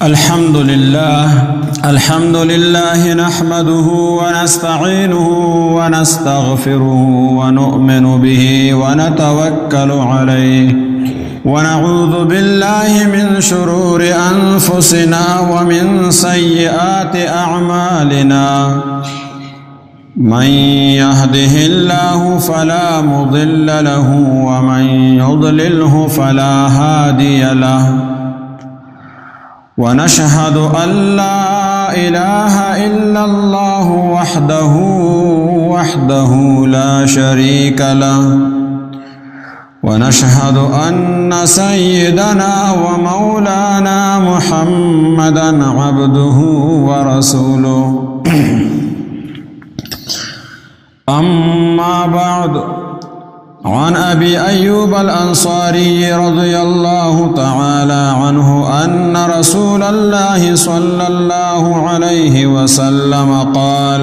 الحمد لله نحمده ونستعينه ونستغفره ونؤمن به ونتوكل عليه ونعوذ بالله من شرور أنفسنا ومن سيئات أعمالنا من يهده الله فلا مضل له ومن يضلله فلا هادي له ونشهد أن لا إله إلا الله وحده لا شريك له ونشهد أن سيدنا ومولانا محمدا عبده ورسوله أما بعد عن أبي أيوب الأنصاري رضي الله تعالى عنه أن رسول الله صلى الله عليه وسلم قال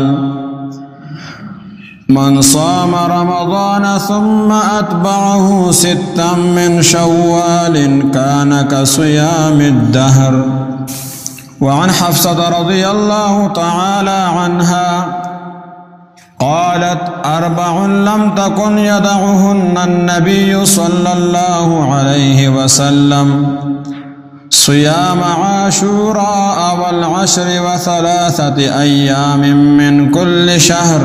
من صام رمضان ثم أتبعه ستا من شوال كان كصيام الدهر. وعن حفصة رضي الله تعالى عنها قالت أربع لم تكن يدعهن النبي صلى الله عليه وسلم صيام عاشوراء والعشر وثلاثة أيام من كل شهر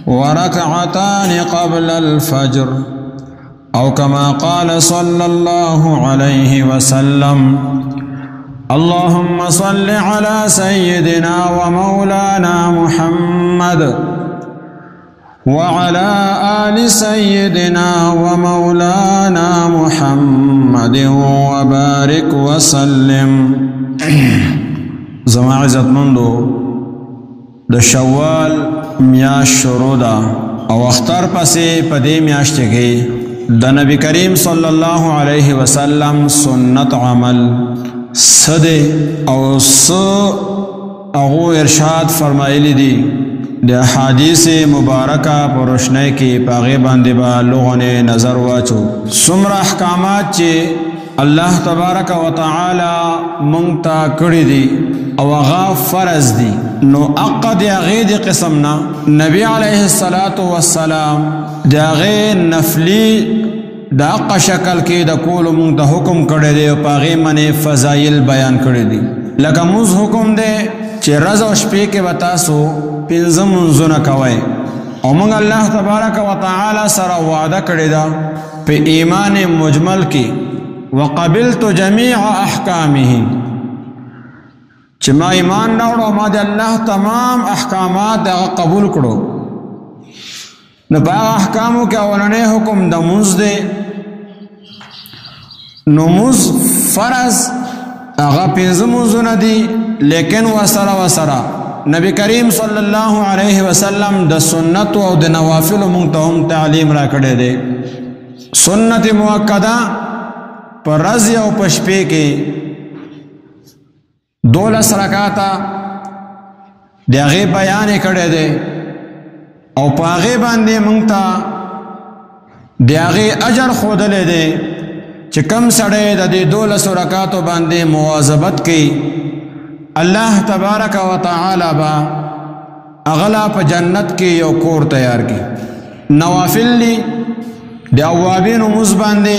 وركعتان قبل الفجر أو كما قال صلى الله عليه وسلم. اللهم صل على سيدنا ومولانا محمد وعلى آل سيدنا ومولانا محمد وبارك وسلم. زما عزت مندو د شوال میاشت شروع ده او اختر پسې په دې میاشت کې د نبی کریم صلی الله علیه وسلم سنت عمل صده او اغو ارشاد فرمایلی دی د حدیث مبارکہ پر روشنی کی پاغه باندې با لوغونه نظر واچو څومره احکامات چې الله تبارک وتعالى مونږ ته کړی دي او هغه فرض دي نو عقد هغه د قسمنا نبی علیه الصلاۃ والسلام دغه نفلی دا اقا شکل کې د کول مونږ ته حکم کړی دی او پاغه منی فضائل بیان کړی دي لکه موږ حکم دی چې ورځ او شپې کې وتاسو پنځه منځونه کوئ او موږ الله تبارک وتعالى سره وعده کړی دا په ایمان مجمل کې وقبلت جميع احکامه چې ما ایمان راوړو ما د الله تمام احکامات قبول کړو. نو په احکامو کې اولنې حکم د مونځ دی. نو مونځ فرض هغه پنځه مونځونه دي لیکن وسره نبی کریم صلی الله علیه وسلم د سنت او د نوافل مونږ ته هم تعلیم را کړی دی. سنت مؤکده پر ورځ او په شپې کې 12 رکعاته د هغې بیان کړی دی او په هغې باندې مونږ ته د هغې اجر ښودلی دی چې کم سړی د دې 12 رکعاتو باندې مواظبت کوي الله تبارک وتعالی با اغلا په جنت کې یو کور تیار کړي. نوافل دی د اوابینو مونځ باندې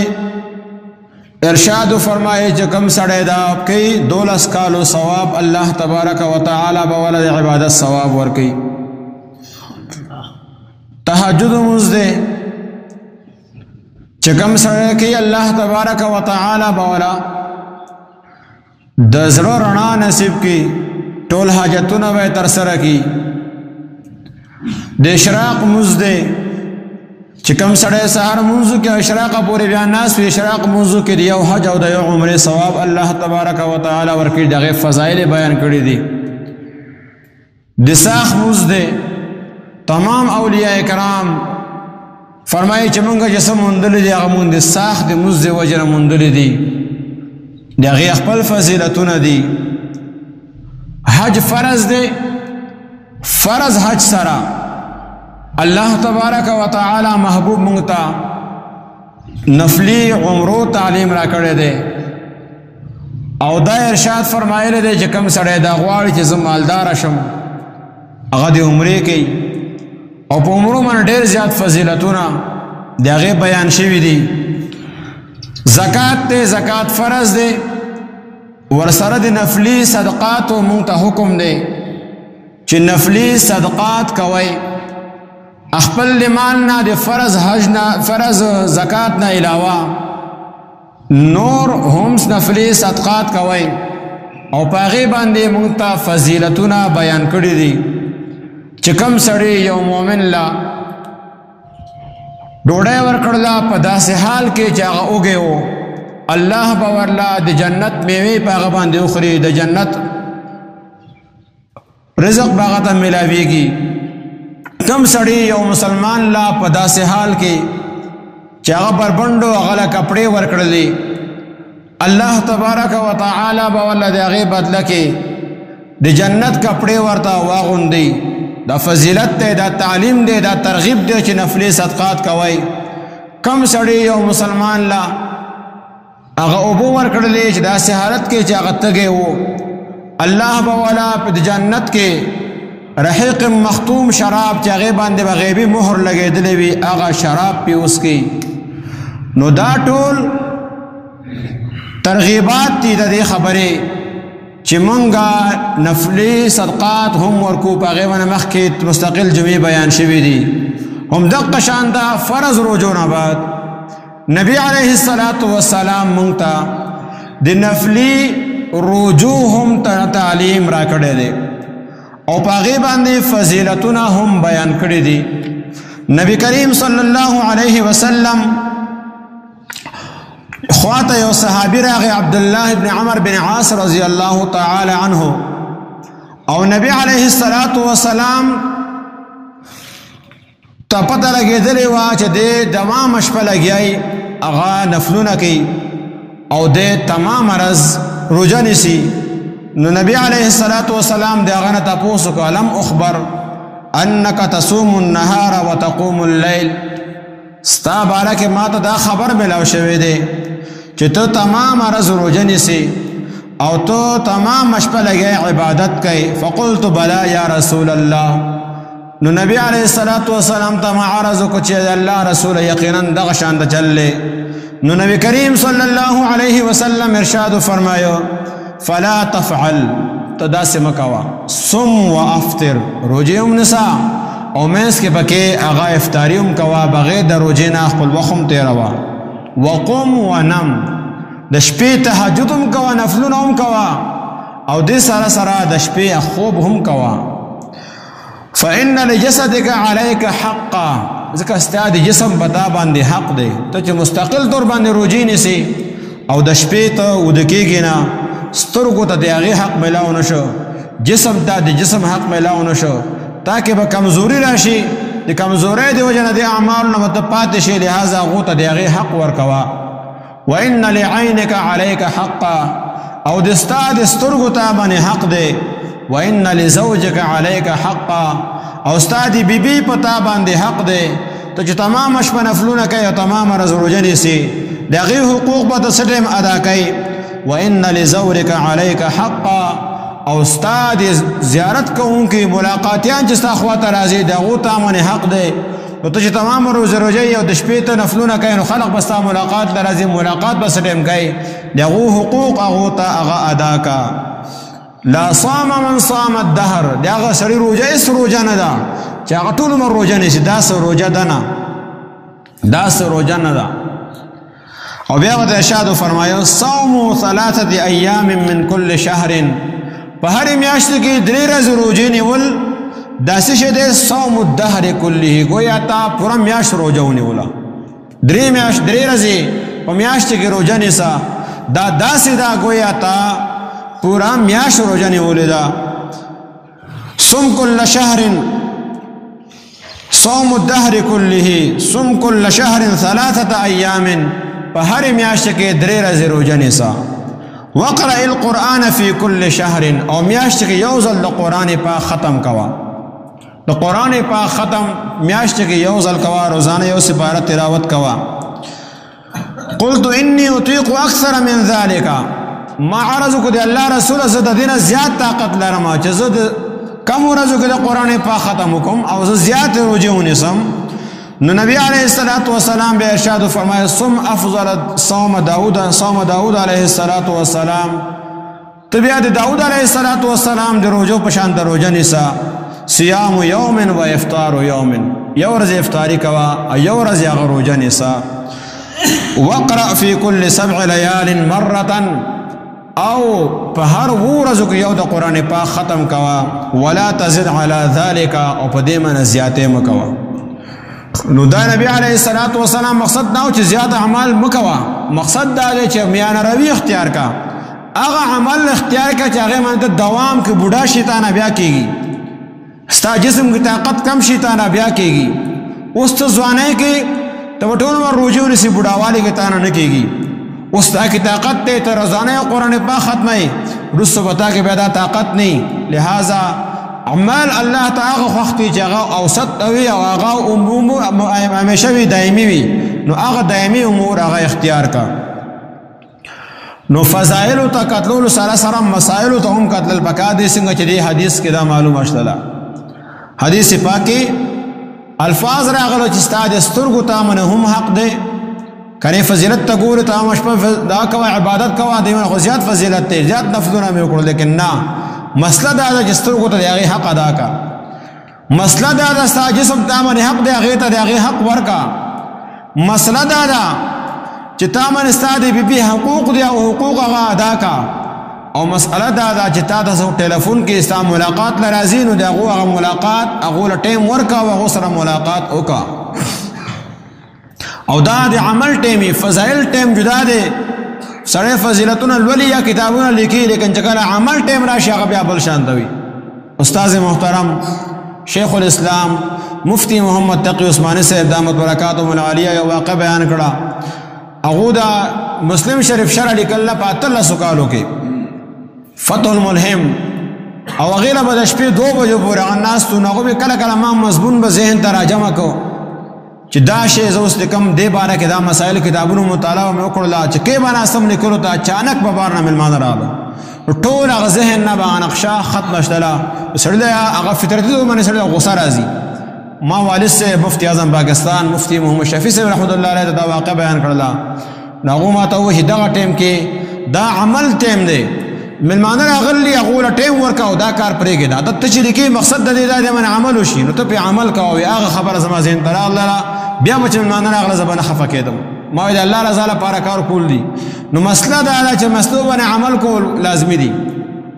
ارشاد فرمایي چې کم سړی دا کوي 12 کالو ثواب الله تبارک وتعالی به ول د عبادت ثواب ورکوي. تهجد مونځ دی چې کم سړی کوي الله تبارک وتعالی به ولا د زړه رڼا نصیب کړي ټول حاجتونه به تر سره کړي. د اشراق مونځ دی چې کم سړی سهار مونځ کې اشراق پورې بیا ناس وي اشراق مونځ کې د یو حج او د یو عمرې ثواب الله تبارک وتعالی ورکړي. دغه فضایل بیان کړي دي. د ساخ مونځ دی تمام اولیاء کرام فرمایي چې مونږ جسم مندلې دي هغه مونږ د ساخ د مونځ د وجه مندلې دي دغه خپل فضیلتونه دي. حج فرض دی فرض حج سره اللہ تبارک و تعالی محبوب منگتا نفلی عمرو تعلیم را کرے دے او دا ارشاد فرمایلی دی چې کم سړی دا غواړي چې زه مالداره شم هغه د عمرې کوي او په عمرو باندې ډېر زیات فضیلتونه د هغې بیان شوي دي زکات دی زکات فرض دی ورسره د نفلي صدقاتو مونږ ته حکم دی چې نفلي صدقات کوئ خپل د مال نه د فرض زکات نه علاوه نور هم نفلي صدقات کوئ او په هغې باندې مونږ ته فضیلتونه بیان کړي دي چې کوم سړی یو مؤمن له ډوډۍ ورکړله په داسې حال کې چې هغه اوږې و الله به ورله د جنت میوې په هغه باندې وخوري د جنت رزق به هغه ته میلاویږي کوم سړی یو مسلمان له په داسې حال کې چې هغه بربنډو هغه له کپړې ورکړلې الله تبارک وتعالی به ورله د هغې بدله کې د جنت کپړې ورته واغوندي دا فضیلت دی دا تعلیم دی دا ترغیب دی چې نفلی صدقات کوئ کم سړی یو مسلمان لا هغه اوبه ورکړلې چې داسې حالت کې چې هغه تږی و الله به والا په جنت کې رحیق مختوم شراب چې هغې باندې به غیبي مهر لګېدلی وي هغه شراب پې وڅکي نو دا ټول ترغیبات دي د دې خبرې چې مونږه نفلی صدقات هم ورکو په هغې باندې مخکې مستقل جمعې بیان شوي دي هم دقه شان ده فرض روجو نه بعد نبی علیه السلام مونږ ته د نفلی روجو هم تعلیم را کړی دی او په هغې باندې فضیلتونه هم بیان کړي دي نبی کریم صلی الله علیه وسلم خواته یو صحابی راغی عبدالله ابن عمر بن عاص رضی الله تعالی عنه او نبی علیه السلام ته پته لګېدلې وه چې دی دوام شپه لګیای هغه نفلونه کوي او دی تمام ورځ روژه نیسي نو نبی علیه السلام د هغه نه تپوس وکړه الم اخبر انک تصوم النهار وتقوم الليل ستا باره کې ما ته دا خبر ملاو شوی دی چې ته تمام ورځ روژه نیسي او ته تمام شپه لګی عبادت کوي فقلت بلا یا رسول الله نو نبی علیه السلام ته ما عرض وکړو چې الله رسول یقینا دغه شان د چل نو نبی کریم صلی الله علیه وسلم ارشاد فرمایو فلا تفعل ته داسې مه کوه صم و افطر روژې هم نیسه او منځ کې پکې هغه افطاري هم کوه بغیر د روژې نه خپل وخت هم تېروه وقم ونم د شپې تهجد هم کوه نفلونه هم کوه او دې سره سره د شپې خوب هم کوه فإن لجسدك عليك حقا ځکه ستا د جسم په تا باندې حق دی ته چې مستقل طور باندې روژې نیسې او د شپې ته وده کېږې نه سترګو ته د هغې حق میلاو نه شو جسم ته د جسم حق میلاو نه شو تاکې به کمزوري راشي د کمزورۍ د وجه نه د اعمالو نه به ته پاتې شي لهذا هغو ته د هغې حق ورکوه وإن لعینک علیک حقا او د ستا د سترګو ته باندې حق دی وإن لزوجک علیک حقا او ستا د بیبي په تا باندې حق دی ته چې تمام شپه نفلونه کوي او تمام ورځ روژه نیسي د هغې حقوق به ته څه ټایم ادا کوي وإن لزورک علیک حقا او ستا د زیارت کوونکي ملاقاتیان چې ستا خواته راځي د هغو ته باندې حق دی نو ته چې تمام روژې او د شپې ته نفلونه کوي نو خلق به ستا ملاقات ته راځي ملاقات به څه ټایم کوي د هغو حقوق هغو ته هغه ادا کا لا صام من صام الدهر د هغه سړي روژه هېڅ روژه نه ده چې هغه ټول عمر روژه نیسي داسې روژه ده نه داسې روژه نه ده او بیا ورته ارشاد فرمایو صوم 3 ایام من کل شهر په هرې میاشت کې 3 ورځې روژې نیول داسې شی دی صوم الدهر کله گویا تا پوره میاشت روژه ونیوله 3 ورځې په میاشت کې روژه نیسه دا داسې ده گویا تا پورا میاشت روژه نیولې ده صم کل شهر صوم الدهر کله صم کل شهر 3 ایام په هرې میاشت کې 3 ورځې روژه نیسه وقرأ القرآن فی کل شهر او میاشت کې یو ځل د قرآن پاک ختم کوه د قرآن پاک ختم میاشت کې یو ځل کوه روزانه یو سپاره تلاوت کوه قلت انی اطیق اکثر من ذلك ما عرض کو دی الله رسول زه د دینه زیات طاقت لرم چې زه د کم ورځو کې د قرآن پاک ختم وکم او زه زیات روزې ونیسم. نو نبی علیه السلام به ارشاد فرمایي صم افضل صوم داود علیه السلام، ته بیا د داود علیه السلام د روزو په شان د روزه نیسه. صيام یوم و افطار یوم، یو ورځ افطاری کوا او یو ورځ هغه روزه نیسه. وقرأ فی کل 7 لیال مرة، او په هر ورځو کې یو د قرآن پاک ختم کوا. ولا تزد علی ذلک، او په دې باندې زیاتې مکوا. نو دا نبی علیه السلام مقصد دا و چې زیات اعمال مکوا، مقصد دا دی چې میانه روی اختیار کا، هغه عمل اختیار کا چې هغه باندې دوام کې بوډا شیطان بیا کېږي، ستا جسم کی طاقت کم شیطان بیا کېږي. اوس ته ځوانۍ کې ته ټول عمر روزې ونیسې، بوډاوالي کې تانه نه کېږي. اوس تا کی طاقت ته ته روزانه قرآن پاک ختمه، رسو بتا کې پیدا طاقت نه. لہذا عمال الله تعالی وختي چې هغه اوسط وي او هغه امور همیشه وي دایمي وي، نو هغه دایمي امور هغه اختیار کا. نو فضائل ته قتلول سره مسائل ته هم قتل پکا دي، څنګه چې دی حدیث کې دا معلومه شته. حدیث پاک کې الفاظ راغلو چې ستاد سترګو ته من هم حق دی، کنه فضیلت ته ګوره ته مشپه دا کوه عبادت کوه، دیونه خو زیات فضیلت ته زیات نفلونه مې وکړل. لیکن نه، مسله دا ده چې سترګو ته د هغې حق ادا کا. مسله دا ده ستا جسم تا باندې حق دی، هغې ته د هغې حق ورکا. مسله دا ده چې تا باندې ستا د بیبي حقوق دی او حقوق هغه ادا کا. او مسئله دا ده چې تا ته ټلیفون کې ستا ملاقات له راځي، نو د هغه ملاقات هغو له ټیم ورکا او هغو سره ملاقات وکړه. او دا د عمل ټیمي فضائل ټیم جدا دی، سړی فضیلتونه لولي یا کتابونه لیکي، لیکن چې کله عمل ټیم راشي هغه بیا بل شان ته وي. استاد محترم شیخ الاسلام مفتی محمد تقی عثمانی صاحب دامت برکاتهم العالیه یو واقع بیان کړه. هغو دا مسلم شریف شرح لیکل په 13 کالو کې فتح الملهم، او هغې له به د شپې 2 بجو پورې هغه ناست وو. نو هغو به کله کله ما مضمون به ذهن ته راجمع کو چې دا شی زه اوس د کوم دې باره کې دا مسایل کتابونو مطالعه مې وکړله چې کې به ناستم لیکلو ته اچانک به بار نه مېلمانه راغله، نو ټول هغه ذهن نه به نقشه ختمه شتله. سړي ته هغه فطرتي ډول باندې سړي ته غوسه راځي. ما والد صاحب مفتی اعظم پاکستان مفتی محمد شفیع صاحب رحمت الله علیه دا واقع بیان کړله. نو هغو ما ته وویل چې دغه ټیم کې دا عمل ټیم دی، مېلمانه راغلي هغو له ټیم ورکه او دا کار پرېږده. دا ته چې لیکې مقصد د دې دا دی باندې عمل وشي، نو ته پرې عمل کوه. هغه خبره زما ذهن ته راغله، بیا به چې مېلمانه راغله زه به نه خفه کېدم. ما وایي د الله رضا لپاره کار کول دي. نو مسله دا ده چې مسلو باندې عمل کول لازمي دي.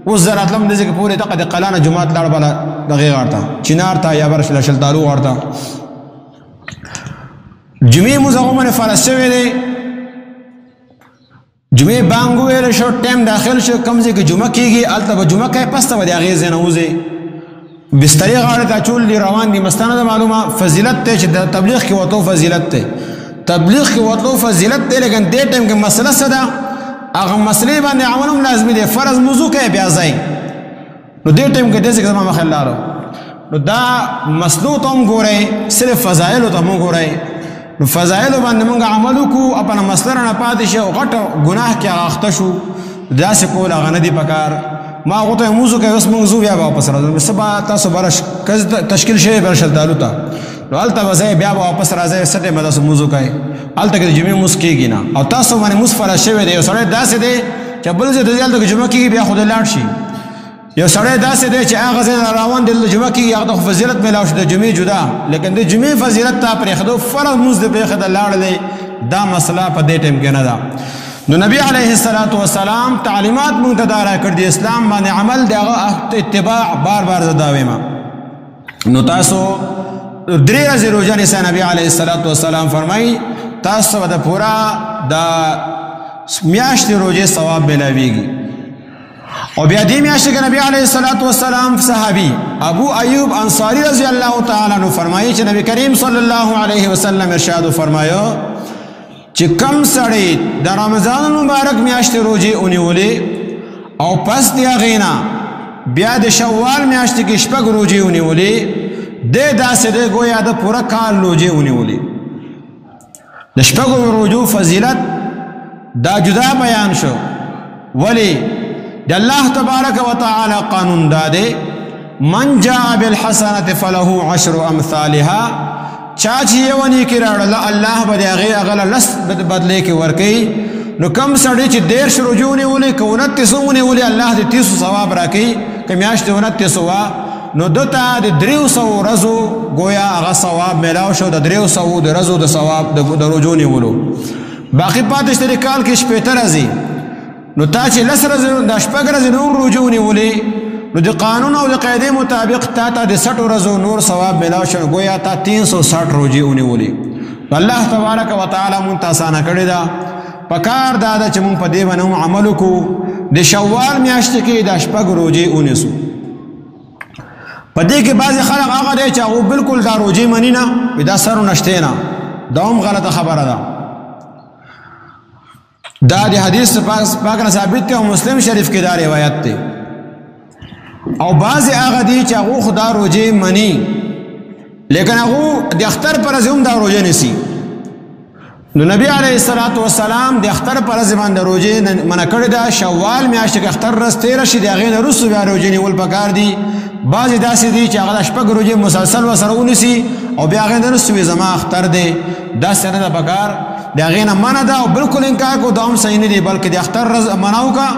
اوس زه راتلم دې ځای کې پورې دغه د قلانه جومات لاړ بله دغې غاړ ته چنار ته یا بر شلتالو غاړ ته جمعې مونځ هغو باندې فرض شوی دی. جمعې بانګ وویلی شو، ټایم داخل شو، کوم ځای کې جمعه کېږي هلته به جمعه کوې، پس ته به د هغې ځای نه وځې. بسترې غاړې ته اچول دي، روان دي. مستانه ده معلومه فضیلت دی چې د تبلیغ کې وتلو فضیلت دی، تبلیغ کې وتلو فضیلت دی. لیکن دې ټایم کې مسله څه ده، هغه مسلې باندې عمل هم لازمي دی. فرض موضوع کوې بیا ځای، نو دې ټایم کې داسې کې زما مخې لارو. نو دا مسلو ته هم ګورئ، صرف فضایلو ته هم وګورئ. نو فضایلو باندې موږ عمل وکړو، اپنه مسله رانه پاتې شي او غټه ګناه کې هغه اخته شو، داسې کول هغه نه دي پکار. ما هغو ته موضوع کوي، اوس موږ ځو بیا به واپس راځو. سبا تاسو به تشکیل شوی بل شلتالو ته، نو هلته به ځئ، بیا به واپس راځئ، څه ټایم به تاسو موضوع کوئ. هلته کې د جمعې مونځ کېږي نه، او تاسو باندې مونځ فرض شوی دی. یو سړی داسې دی چې بل ځای ته ځي، هلته کې جمعه کېږي، بیا خو دې لاړ شي. یو سړی داسې دی چې هغه ځای نه روان دی، دلته جمعه کېږي، هغه ته خو فضیلت میلاو شي د جمعې جدا، لیکن د جمعې فضیلت ته پرېښدو، فرض مونځ دې پرېښده لاړ دی، دا مسله په دې ټایم کې نه ده. نو نبی علیه السلام تعلیمات مونږ ته دا راکړي دي، اسلام باندې عمل دی، هغه اتباع بار بار زه دا وایم. نو تاسو 3 ورځې روژه نیسئ. نبی علیه السلام فرمایي تاسو به د پورا د میاشتې روژې ثواب میلاویږي. او بیا دې میاشتې کې نبی علیه السلام صحابي ابو ایوب انصاری رضی الله تعالی عنہ فرمایي چې نبی کریم صلی الله علیه وسلم ارشاد فرمایو چې کم سړی د رمضان مبارک میاشتې روژې ونیولې او پس د هغې نه بیا د شوال میاشتې کې 6 روژې ونیولې، دی داسې دی ګویا د پوره کال روژې ونیولې. د 6 روژو فضیلت دا جدا بیان شو. ولی دی اللہ تبارک و تعالی قانون دادے من جاء بالحسنة فله 10 امثالها چاچی یونی کی راڑ اللہ بدی اغی اغلا لس بدلے کی ورکی نو کم سڑی چی دیر شروجونی ولی که 29 ولی اللہ دی 30 ثواب راکی که میاشت 29 نو دتا دی 300 رزو گویا اغا ثواب میلاو شو دا 300 دی رزو دا ثواب دا رجونی ولو باقی پاتش دی کال کی شپیتر رزی نو تا چی لس رزی دا شپگ رزی نور رجونی ولی نو دی قانون او دی قیدی مطابق تا دی 60 رزو نور ثواب میلاو شو گویا تا 360 روجی اونی ولی اللہ تبارک و تعالی منتاسانا کردی دا پکار دادا چی من پا دیبانو عملو کو دی شوال میاشتی که دا شپگ روجی اونیسو پا دی که بعضی خلق آقا دی چا او بالکل دا روجی منینا دا سرو نشتینا دا هم غلط خبر دا دا دی حدیث پاکنا ثابت تی و مسلم شریف کی دا روایت تی او بعضی آقا دی چا او خدا روجی منی لیکن او دی اختر پر از هم دا روجی نسی نو نبی علیہ السلام دی اختر پر زمان دا روجی منکر دا شوال میاشت که اختر رس تیر شی دی اغین رسو بیا روجی نیول پکار دی بعضی داسی دی چی اغلا شپک روجی مسلسل و سرونی سی او بیا اغین رسو بی زمان اختر دی داسی ندا پکار دی اغین من دا او بلکل انکار کو دام سینی دی بلکہ دی اختر رز مناو کا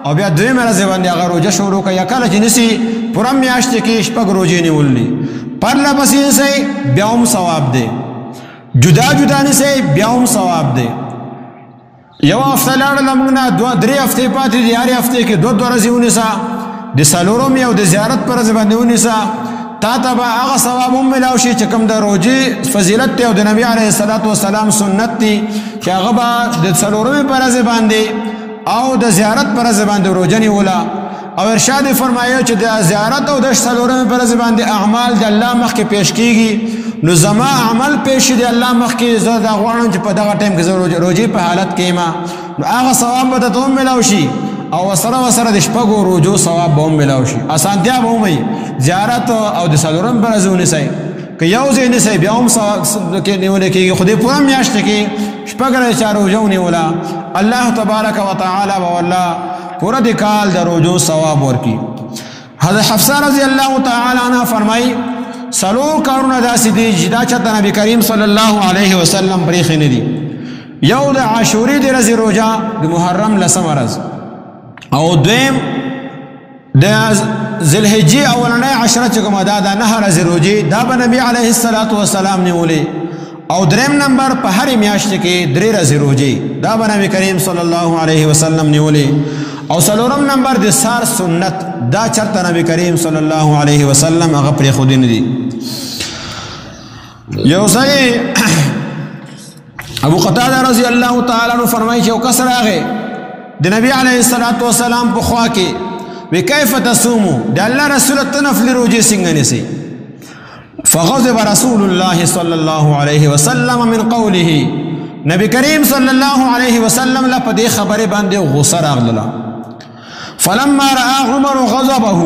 او بیا دوی میں رزی بندی اغا روجی شروع کا یا کالا چی نسی پرم میاشت کی شپک روجی نیول لی پر لپسی سی بیاوم ثواب دی جدا جدا نسے بیاوم ثواب دے یو ہفتہ لڑ لمگنا 3 ہفتے پاتی دی یاری ہفتے کے 2 رزی انیسا دی سالوروں میں او دی زیارت پر رزی بندی انیسا تا تبا آغا ثواب ملاوشی چکم دا روجی فضیلت تے او دی نبی علیہ السلام سنت تی کہ آغا دی سالوروں میں پر رزی بندی او دی زیارت پر رزی بندی روجنی اولا او ارشاد فرمائیو چی دی زیارت او دی سالوروں میں پر رزی بندی اعمال دی اللہ مخ کے پیش کی گی نو زما عمل پیش دی اللہ مخ کی زرد اغوانن چی پا دغا ٹیم کی روجی پا حالت کیما نو آغا ثواب بتا تو ملاوشی او وصر دی شپگو روجو ثواب با ملاوشی آسانتیا با ہوئی زیارت او دی سالورم پر ازونی سای که یوزی نسی بیاوم ثواب نیولے کی خودی پورا میاشت کی شپگر چا روجو نیولا اللہ تبارک و تعالی و اللہ پورا دی کال دی روجو ثواب ورکی حضرت حفصہ رضی اللہ تعالی عنہ فرمائی سلور کارونه داسې دي چې دا چاته نبی کریم صلی الله علیه وسلم پریښی نه دي یو د عاشورې د ورځې روژه د محرم لسمه ورځ او دویم د ذوالحجې اولنۍ عشره چې کومه دا د 9 ورځې روژې دا به نبی علیه السلام نیولې او دریم نمبر په هرې میاشت کې 3 ورځې روژې دا به نبی کریم صلی الله علیه وسلم نیولې او سلورم نمبر د سار سنت دا چرته نبی کریم صلی الله علیه وسلم هغه پرې خودی نه دي یو ځای ابو قتاده رضی الله تعالی عنہ فرمایي چې یو کس راغی د نبی علیه السلام په خوا کې وی کیف تصومو د الله رسول تنفل روجي څنګه نسی فغضب رسول الله صلی الله علیه وسلم من قوله نبی کریم صلی الله علیه وسلم لا په دې خبره باندې غصه راغله فلما رأى عمر غضبه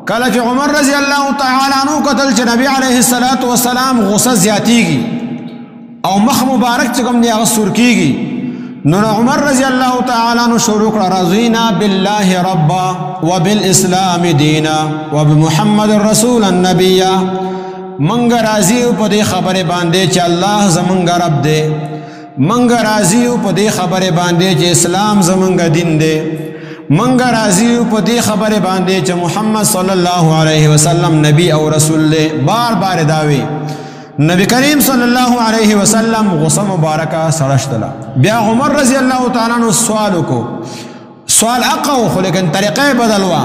کله چې عمر رضی الله تعالی عنہ قتل چې نبی علیه السلام غصه زیاتیږي او مخ مبارک چې کوم دی هغه سور کیږي نو عمر رضی الله تعالی عنہ شروع کړ رضینا بالله ربا وبالاسلام دینا وبمحمد رسول النبی منګ راضی په دې خبره باندې چې الله زمونږ رب دی منګ راضی په دې خبره باندې چې اسلام زمونږ دین دی منګ راضی په دې خبره باندې چې محمد صلی الله علیه وسلم نبی او رسول دی بار بار داوی نبی کریم صلی الله علیه وسلم غصه مبارکه سرشتلا بیا عمر رضی الله تعالی عنہ سوال کو سوال اقو خو لیکن طریقې بدلوا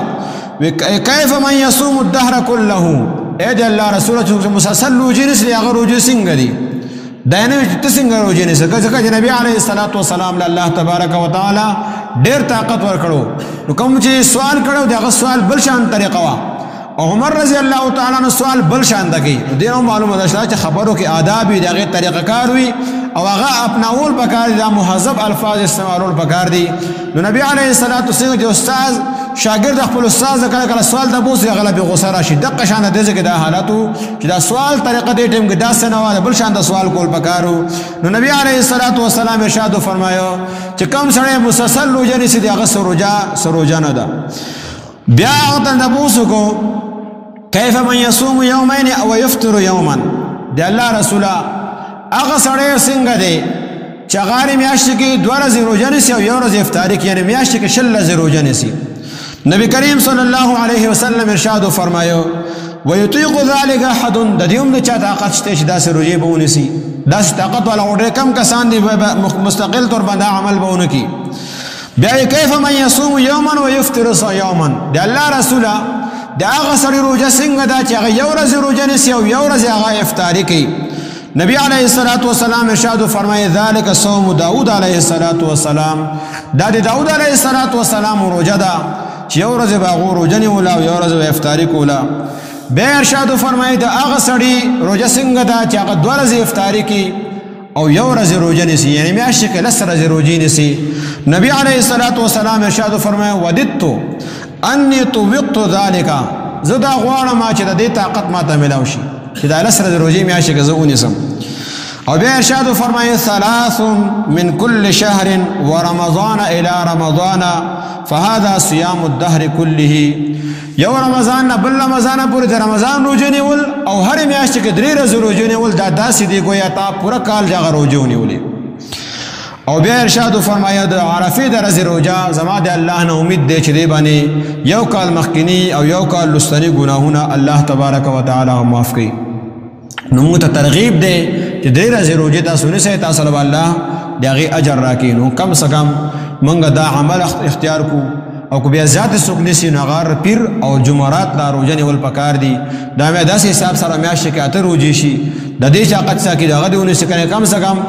کیف من یصوم الدهر كله اے دی الله رسول چې مسلسل روزي نسلی هغه روزي څنګه دي دانه چې څنګه روزي نسلی ځکه نبی علیه السلام الله تبارک و تعالی ډیر طاقت ورکړو نو کوم چې سوال کړو دغه سوال بل شان طریقه وا عمر رضی الله تعالی عنہ سوال بل شان دکی دینو معلومه ده چې خبرو کې آداب دغه طریقه کار وي او هغه اپناول پکار دي مهذب الفاظ استعمالول پکار دي نو نبی علیه السلام چې استاد شاګرد خپل استاد کله کله سوال د بوس غلا به غوسه راشي دغه شان د ځکه د حالاتو چې دا سوال طریقه دې ټیم کې دا سنواله بل شان د سوال کول پکارو نو نبی علیه الصلاۃ والسلام ارشاد فرمایو چې کوم سره مسلسل روزه نسی دی هغه سروجه نه ده بیا هغه د بوس کو کیف من یصوم یومین او یفطر یوما دی الله رسوله هغه سره څنګه دی چې غاری میاشت کې 2 ورځې روزه نسی او 1 ورځ افطار کوي یعنی میاشت کې 6 ورځې روزه نسی نبی کریم صلی الله علیه وسلم ارشاد فرمایو ويطيق ذلك احد د دې هم چا طاقت شته چې داسې روزه به ونسی داسې طاقت والا وړ کم کسان دي مستقل تور باندې عمل به ونکي بیا کیف من یصوم یوما ويفطر یوما د الله رسوله دا هغه سړي روزه څنګه ده چې هغه 1 ورځ روزه نسی او 1 ورځ هغه افطار کوي نبی علیہ الصلوۃ والسلام ارشاد فرمائے ذلك صوم داؤد علیہ الصلوۃ والسلام دا داؤد علیہ الصلوۃ والسلام روزه ده چې 1 ورځ باغ روزه نیولا او 1 ورځ افطار کولا به ارشاد فرمائے دا هغه سړي روزه څنګه ده چې هغه 2 ورځې افطار کوي او 1 ورځ روزه نسی یعنی میاشت کې 10 ورځې روزه نسی نبی علیہ الصلوۃ والسلام ارشاد فرمائے وددت انی طوقت ذلك زدا غواړم چې د دې طاقت ماته ملاوي شي چې دا 10 ورځې روزه میاشت کې زه ونیسم او بیا ارشاد فرمایي 3 من كل شهر ورمضان الى رمضان فهذا صيام الدهر كله یو رمضان نه بل رمضان پورې د رمضان روزه نیول او هر میاشت کې 3 ورځې روزه نیول دا داسې دی گویا تا پورا کال دغه روزه نیولې او بیا ارشاد فرمایي د عرفه د ورځې روزه زما د الله نه امید دی چې دی باندې یو کال مخکینی او یو کال لستنی ګناهونه الله تبارک وتعالى معاف کړي نو موږ ته ترغیب دی چې 3 ورځې روزه تاسو نه سي تاسو له الله دغه اجر راکړي نو کم سے کم موږ دا عمل اختیار کو او کو بیا ذات سوک نسی نغار پیر او جمعرات لا روزه نیول پکار دي دا مې داسې حساب سره میاشت کې اته روزه شي د دې طاقت سره کې دغه دیونه سکنه کم سے کم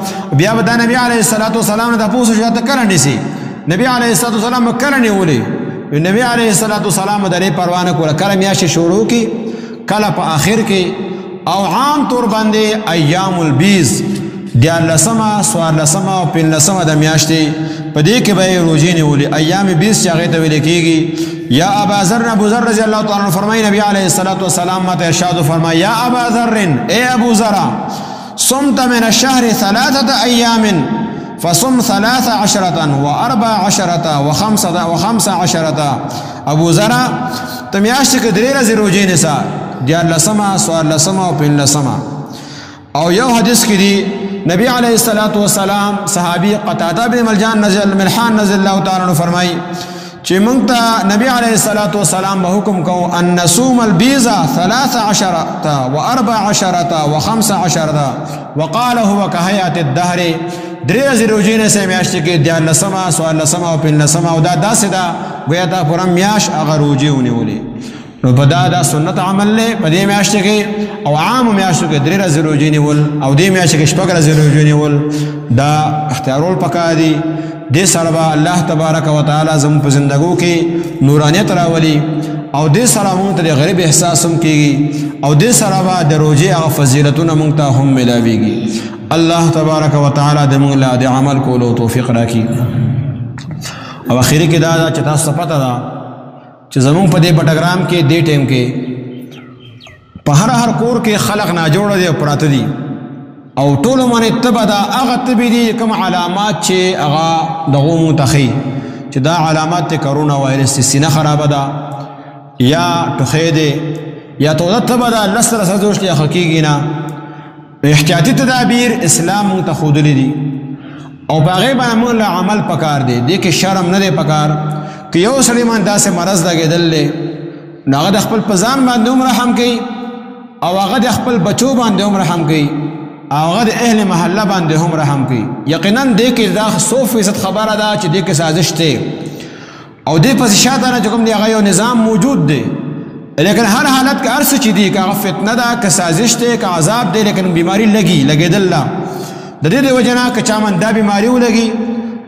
بیا به د نبی علیه الصلاۃ والسلام د پوسو شاته کړه نسی نبی علیه الصلاۃ والسلام کړه نیولې نبی علیه الصلاۃ والسلام د دې پروانه کوله کله میاشت شروع کی کله په اخر کې او عام طور باندې ایام البیض دیار لسمه سوار لسمه او پن لسمه د میاشتې په دې کې به روزې نیولې ایام بیض چې هغه ته ویل کېږي یا ابا ذر ابو ذر رضی الله تعالی عنہ فرمایي نبی علیه الصلاۃ والسلام ماته ارشاد فرمایي یا ابا ذر اے ابو ذر صمت من الشهر 3 ایام فصم 13 و14 و15 ابو ذر ته میاشت کې 3 ورځې روزې نسا دیار لسمه سوار لسمه او پن لسمه او یو حدیث کې دی نبی علیہ الصلوۃ والسلام صحابی قتادہ بن ملحان نزل الله تعالی عنہ فرمای چې موږ ته نبی علیہ الصلوۃ والسلام به حکم کو ان نصوم البیض 13 و14 و15 وقال هو كهيئه الدهر 3 ورځې روزې نه سي میاشت کې دیار لسمه سوار لسمه او پن لسمه او دا داسې دا گویا تا پوره میاش هغه روزې ونیولې نو په دا سنت عمل له په دې میاشت کې او عام میاشتو کې 3 ورځې روزې نیول او دې میاشت کې 4 ورځې روزې نیول دا اختیارول پکار دي دې سره به الله تبارک وتعالى زموږ په زندګو کې نورانیت راولي او دې سره موږ ته غریب احساس هم کېږي او دې سره به د روزې هغه فضیلتونه موږ ته هم ملاويږي الله تبارک وتعالى دې موږ له دې عمل کولو توفیق راکړي او اخیری کې دا چې تاسو پته ده چې زمون په دې بټګرام کې دې ټیم کې په هر کور کې خلق نه جوړ دي پراته دي او ټول باندې تبدا هغه تبي دي کوم علامات چې هغه دغه متخي چې دا علامات کرونا وایرس سینه خراب ده یا ټخې ده یا تو تبدا لسره سزوش کې حقيقي نه احتیاطي تدابیر اسلام متخودل دي او باغې باندې موږ عمل پکار دي دې کې شرم نه دی پکار که یو سړی باندې داسې مرض لګېدل دی نو هغه د خپل په ځان باندې هم رحم کوي او هغه د خپل بچو باندې هم رحم کوي او هغه د اهل محله باندې هم رحم کوي یقینا دې کې دا 100% خبره ده چې دې کې سازش دی او دې پس شاته نه کوم دی هغه یو نظام موجود دی لیکن هر حالت کې ارس چې دی که هغه فتنه ده که سازش دی که عذاب دی لیکن بیماری لګېدل د دې د وجه نه که چا من دا بیماری ولګي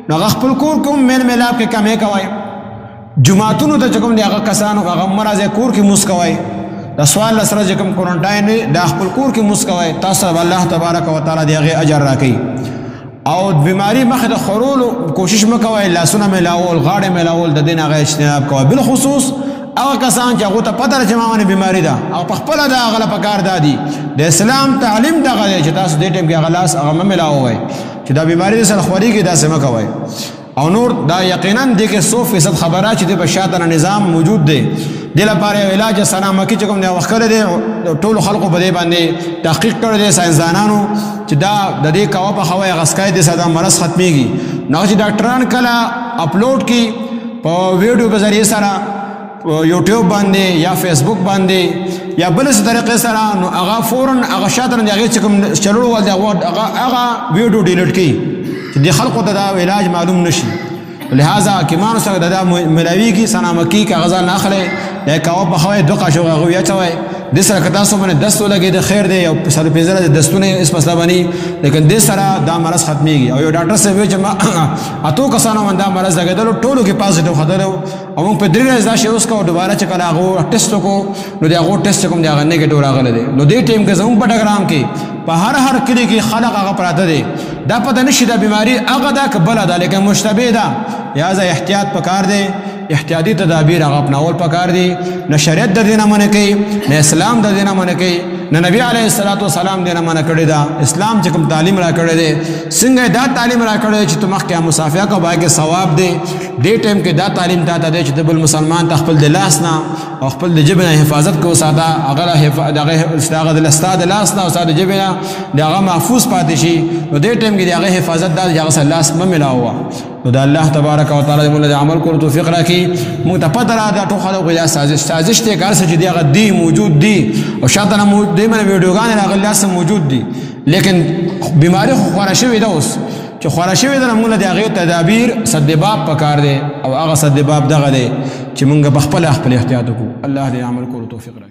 نو هغه خپل کور کوم میل میلاب کې کمې کوي جمعتونو ته کوم دی هغه کسانو هغه مرزه کور کې مسکوي د سوال سره چې کوم کوارنټاین د خپل کور کې مسکوي تاسو الله تبارک وتعالى دی هغه اجر راکړي او بیماری مخ د خورولو کوشش مکوئ، لاسونه ملاول، غاړه ملاول، د دین هغه اجتناب کوئ. بالخصوص هغه کسان چې هغه ته پته ده چې ما باندې بیماری ده او په خپل دا هغه په کار دادي. د اسلام تعلیم دغه دی چې تاسو دې ټیم کې هغه لاس هغه مه ملاوئ چې دا بیماری سره خورېږي، داسې مه کوئ. او نور دا یقینا دې کې 100% خبره چې د بشاتره نظام موجود دی. دې لپاره یو علاج سلامکی چې کوم دی وخت کړی دی، ټولو خلکو په دې باندې تحقیق کړی دی ساینسدانانو چې دا د دې کوه په خوی غسکای دې سره مرض ختمېږي. نو چې ډاکټران کله اپلوډ کی په ویډیو په ذریعه سره یوټیوب باندې یا فیسبوک باندې یا بل څه طریقې سره، نو هغه فوراً هغه شاته نه هغې چې کوم چلولو ول دی هغه ویډیو ډیلیټ کړي چې د خلقو ته دا علاج معلوم نشي. لہذا حکیمانو سره دا ملاویږي سلامکی کاغذ نه اخلي، یا کوه په خوی 2 قاشق هغه اچوئ. دې سره که تاسو باندې دست ولګي د خیر دی، یو 15 دستونه اس مسله بني، لیکن دې سره دا مرض ختمېږي. او یو ډاکټر صاحب وایي چې ما اتو کسانو باندې دا مرض لګېدلو، ټولو کې پازیټیو ښودلو، او موږ په 3 ورځې دا شی اوس کوو. دوباره چې کله هغه ټیسټ وکړو نو د هغو ټیسټ کوم دی هغه نیګیټیو راغلی دی. نو دې ټایم کې زموږ بټګرام کې په هر کلي کې خلک هغه پراته دی، دا پته نشي دا بیماری هغه ده که بله ده، لیکن مشتبه ده. لہذا احتیاط پکار دی، احتیاطی تدابیر هغه اپناول پکار دی. نه شریعت د دې نه منع کوي، نه اسلام د دې نه منع کوي، نه نبی علیه الصلاۃ والسلام دې نه منع کړی ده. اسلام چې کوم تعلیم را کړی دی، څنګه دا تعلیم را کړی چې ته مخکې مصافحه کوه باقي ثواب دی. دې ټایم کې دا تعلیم تا ته دی چې ته بل مسلمان ته خپل د لاس نه او خپل د ژبې نه حفاظت کو ساته، هغه د ستا د لاس نه او ستا د ژبې نه د هغه محفوظ پاتې شي. نو دې ټایم کې د هغه حفاظت دا چې هغه سره لاس مه ملاوه. نو دا الله تبارک و تعالی موږ د عمل کولو توفیق راکړي. موږ ته پته را ده ټول خلکو دا سازش دی، که هر څه چې دی هغه دی موجود دی، او شاته نه دې باندې ویډیوګانې راغلي هر څه موجود دي، لیکن بیماري خو خوره شوې ده. اوس چې خوره شوې ده نو موږ د هغې تدابیر سدباب پکار دی، او هغه سدباب دغه دی چې موږ په خپل احتیاط وکړو. الله دې عمل کولو توفیق راکړي.